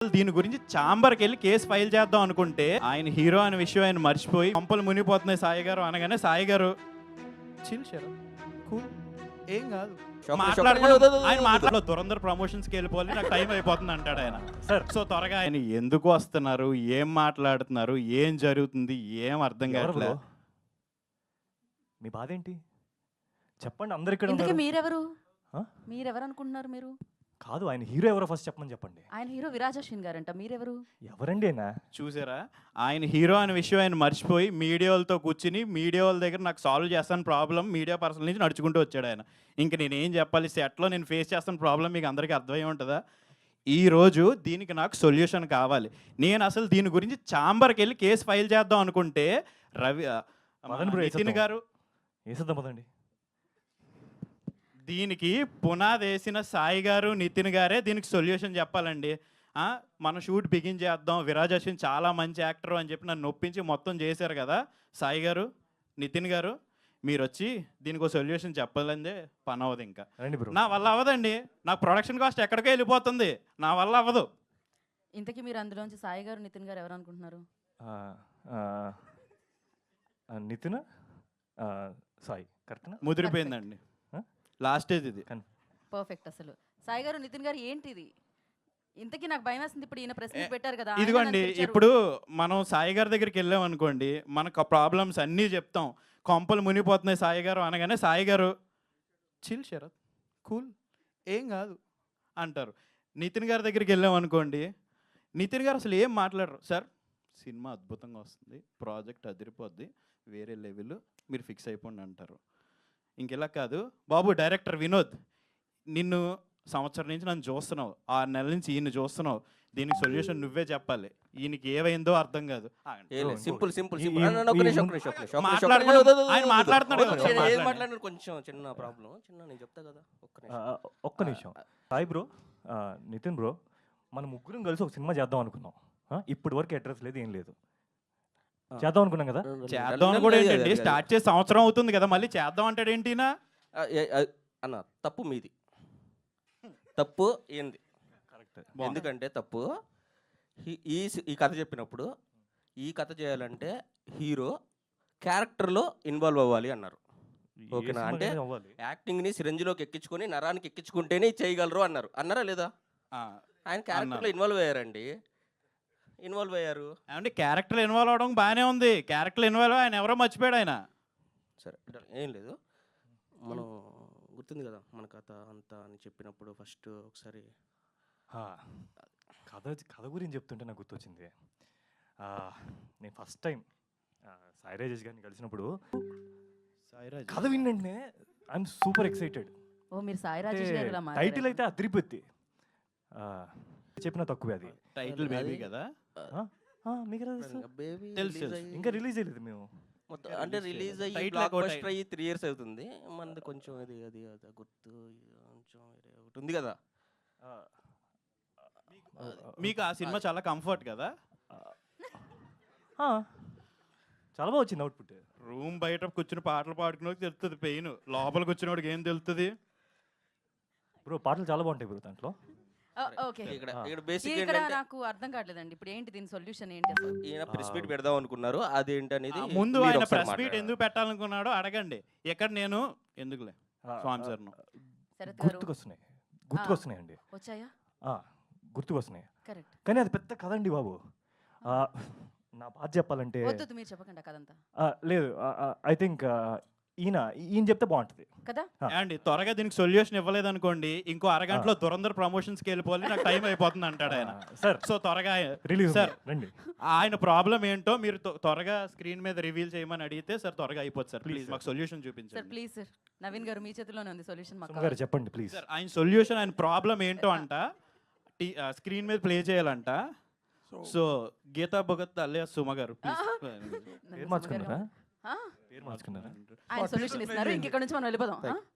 దీని గురించి చాంబర్కి వెళ్ళి కేసు ఫైల్ చేద్దాం అనుకుంటే ఆయన హీరో అనే విషయం ఆయన మర్చిపోయి పంపలు మునిగిపోతున్నాయి సాయి గారు అనగానే సాయి గారు చిల్ షరత్ కూల్ ఏం కాదు ఆయన మాట్లాడలో దురంధర్ ప్రమోషన్స్కి వెళ్ళిపోవాలి నాకు టైం అయిపోతుంది అంటాడు ఆయన. సార్ సో త్వరగా ఆయన ఎందుకు వస్తున్నారు, ఏం మాట్లాడుతున్నారు, ఏం జరుగుతుంది, ఏం అర్థం కావట్లేదు. మీ బాధ ఏంటి చెప్పండి. అందరు ఇక్కడ ఇంతకీ ఉన్నారు. మీరెవరు ఆ? మీరెవరు అనుకుంటున్నారు మీరు? కాదు, ఆయన హీరో ఎవరో ఫస్ట్ చెప్పమని చెప్పండి. ఆయన హీరో విరాజ్ అశ్విన్ గారంట, మీరెవరు? ఎవరండి ఆయన? చూసారా, ఆయన హీరో అనే విషయం ఆయన మర్చిపోయి మీడియా వాళ్ళతో కూర్చుని మీడియా వాళ్ళ దగ్గర నాకు సాల్వ్ చేస్తాను ప్రాబ్లం మీడియా పర్సన్ నుంచి నడుచుకుంటూ వచ్చాడు ఆయన. ఇంక నేనేం చెప్పాలి, సెట్లో నేను ఫేస్ చేస్తాను ప్రాబ్లం మీకు అందరికీ అర్థమై ఉంటుందా. ఈరోజు దీనికి నాకు సొల్యూషన్ కావాలి. నేను అసలు దీని గురించి చాంబర్కి వెళ్ళి కేసు ఫైల్ చేద్దాం అనుకుంటే నితిన్ గారు వేసేద్దాం పదండి. దీనికి పునాది వేసిన సాయి గారు నితిన్ గారే దీనికి సొల్యూషన్ చెప్పాలండి. మనం షూట్ బిగిన్ చేద్దాం, విరాజ్ అశ్విన్ చాలా మంచి యాక్టర్ అని చెప్పి నన్ను నొప్పించి మొత్తం చేశారు కదా సాయి గారు, నితిన్ గారు. మీరు వచ్చి దీనికి ఒక సొల్యూషన్ చెప్పాలందే పని అవ్వదు. ఇంకా నా వల్ల అవ్వదండి, నాకు ప్రొడక్షన్ కాస్ట్ ఎక్కడికో వెళ్ళిపోతుంది, నా వల్ల అవ్వదు. ఇంతకీ మీరు అందులోంచి సాయి గారు నితిన్ గారు ఎవరు అనుకుంటున్నారు? నితిన్ సాయి కరెక్ట్ ముదిరిపోయిందండి, లాస్ట్ స్టేజ్ ఇది. పర్ఫెక్ట్. అసలు సాయి గారు నితిన్ గారు ఏంటిది? ఇంతకీ నాకు భయం వేస్తుంది. ఇప్పుడు ఈయన ప్రశ్న పెట్టారు కదా. ఇదిగోండి, ఇప్పుడు మనం సాయి గారి దగ్గరికి వెళ్ళాం అనుకోండి, మనకు ప్రాబ్లమ్స్ అన్నీ చెప్తాం, కొంపలు మునిగిపోతున్నాయి సాయి గారు అనగానే సాయి గారు చిల్ షరత్ కూల్ ఏం కాదు అంటారు. నితిన్ గారి దగ్గరికి వెళ్ళాం అనుకోండి, నితిన్ గారు అసలు ఏం మాట్లాడరు. సార్ సినిమా అద్భుతంగా వస్తుంది, ప్రాజెక్ట్ అదిరిపోద్ది, వేరే లెవెల్, మీరు ఫిక్స్ అయిపోండి అంటారు. ఇంకెలా కాదు బాబు, డైరెక్టర్ వినోద్, నిన్ను సంవత్సరం నుంచి నన్ను చూస్తున్నావు, 6 నెలల నుంచి ఈయన చూస్తున్నావు, దీనికి సొల్యూషన్ నువ్వే చెప్పాలి, ఈయనకి ఏమైందో అర్థం కాదు. సింపుల్ సింపుల్ ఆయన మాట్లాడుతున్నాడు, కొంచెం చిన్న ప్రాబ్లం, చిన్న నేను చెప్తా కదా. ఒక్క నిమిషం. సాయి బ్రో, నితిన్ బ్రో, మనం ముగ్గురం కలిసి ఒక సినిమా చేద్దాం అనుకున్నాం. ఇప్పటి వరకు అడ్రస్ లేదు, ఏం లేదు. చేద్దాం అనుకున్నాం కదా. చేద్దాం కూడా ఏంటండి, స్టార్ట్ చేసి సంవత్సరం అవుతుంది కదా, మళ్ళీ చేద్దాం అంటాడు ఏంటినా. అన్న తప్పు మీది, తప్పు ఏంది? కరెక్ట్. ఎందుకంటే తప్పు ఈ కథ చెప్పినప్పుడు, ఈ కథ చేయాలంటే హీరో క్యారెక్టర్లో ఇన్వాల్వ్ అవ్వాలి అన్నారు. ఓకేనా? అంటే యాక్టింగ్ని సిరంజిలోకి ఎక్కించుకొని నరానికి ఎక్కించుకుంటేనే చేయగలరు అన్నారు. అన్నారా లేదా? ఆయన క్యారెక్టర్లో ఇన్వాల్వ్ అయ్యారండి, ఇన్వాల్వ్ అయ్యారు. అంటే క్యారెక్టర్ ఇన్వాల్వ్ అవడం బాగానే ఉంది, క్యారెక్టర్ ఇన్వాల్వ్ ఆయన ఎవరో మర్చిపోయాడు ఆయన. సరే ఏం లేదు, మనం గుర్తుంది కదా మన కథ అంతా అని చెప్పినప్పుడు ఫస్ట్ ఒకసారి కథ గురించి చెప్తుంటే నాకు గుర్తొచ్చింది. నేను ఫస్ట్ టైం సాయి రాజేష్ గారిని కలిసినప్పుడు కథ విన్నంటే ఐఎమ్ సూపర్ ఎక్సైటెడ్. ఓ మీరు సాయి రాజేష్ గారు ఇలా మాట్లాడారు. టైటిల్ అయితే అదిరిపోద్ది, చెప్పిన తక్కువే. అది టైటిల్ బేబీ కదా, మీకు తెలుసు. ఇంకా రిలీజ్ అయ్యలేదు మేము. అంటే రిలీజ్ అయ్యి బ్లాక్ బస్టర్ అయ్యి 3 years అవుతుంది. మనది కొంచెం అది అది గుర్తు కొంచెం ఒకటి ఉంది కదా. మీకు ఆ సినిమా చాలా కంఫర్ట్ కదా, చాలా బాగా వచ్చింది అవుట్పుట్. రూమ్ బయట కూర్చుని పాటలు పాడుకున్నోడికి తెలుస్తుంది పెయిన్, లోపల కూర్చున్నోడికి ఏం తెలుస్తుంది బ్రో? పాటలు చాలా బాగుంటాయి బ్రో దాంట్లో. ఓకే, ఇక్కడ బేసిక్ ఇక్కడ నాకు అర్థం కావట్లేదండి. ఇప్పుడు ఏంటి దీని సొల్యూషన్ ఏంటి అసలు? ఈయన ప్రెస్ మీట్ పెడదాం అనుకున్నారు, అదేంటి అనేది ముందు ఆయన ప్రెస్ మీట్ ఎందుకు పెట్టాలనుకున్నాడో అడగండి. ఎక్కడ నేను ఎందుకులే స్వామి సార్ గుర్తుకొస్తున్నాయండి, వచ్చాయా? గుర్తుకొస్తున్నాయి. కరెక్ట్. కానీ అది పెద్ద కథ అండి బాబు. నా బాధ చెప్పాలంటే వద్దు మీరు చెప్పకండి కదంతా. లేదు, ఐ థింక్ ఈయన చెప్తే బాగుంటుంది కదా. అండి త్వరగా దీనికి సొల్యూషన్ ఇవ్వలేదు అనుకోండి, ఇంకో అరగంటలో దురంధర్ ప్రమోషన్స్కి వెళ్ళిపోవాలి, నాకు టైం అయిపోతుంది అంటాడు ఆయన. సార్ సో త్వరగా రిలీజ్ సార్ రండి. ఆయన ప్రాబ్లం ఏంటో మీరు త్వరగా స్క్రీన్ మీద రివీల్ చేయమని అడిగితే సార్ త్వరగా అయిపోతుంది సార్. ప్లీజ్ మాకు సొల్యూషన్ చూపించండి సార్. ప్లీజ్ సార్, నవీన్ గారు మీ చేతిలోనే ఉంది సొల్యూషన్, మాకు గారు చెప్పండి ప్లీజ్. సార్ ఆయన సొల్యూషన్, ఆయన ప్రాబ్లం ఏంటో అంట స్క్రీన్ మీద ప్లే చేయాలంట. సో గీతా భగత్ అల్లే సుమ గారు పేరు మార్చుకున్నారా? ఆయన సొల్యూషన్ ఇస్తున్నారు, ఇంకెక్కడ నుంచి మనం వెళ్ళిపోదాం.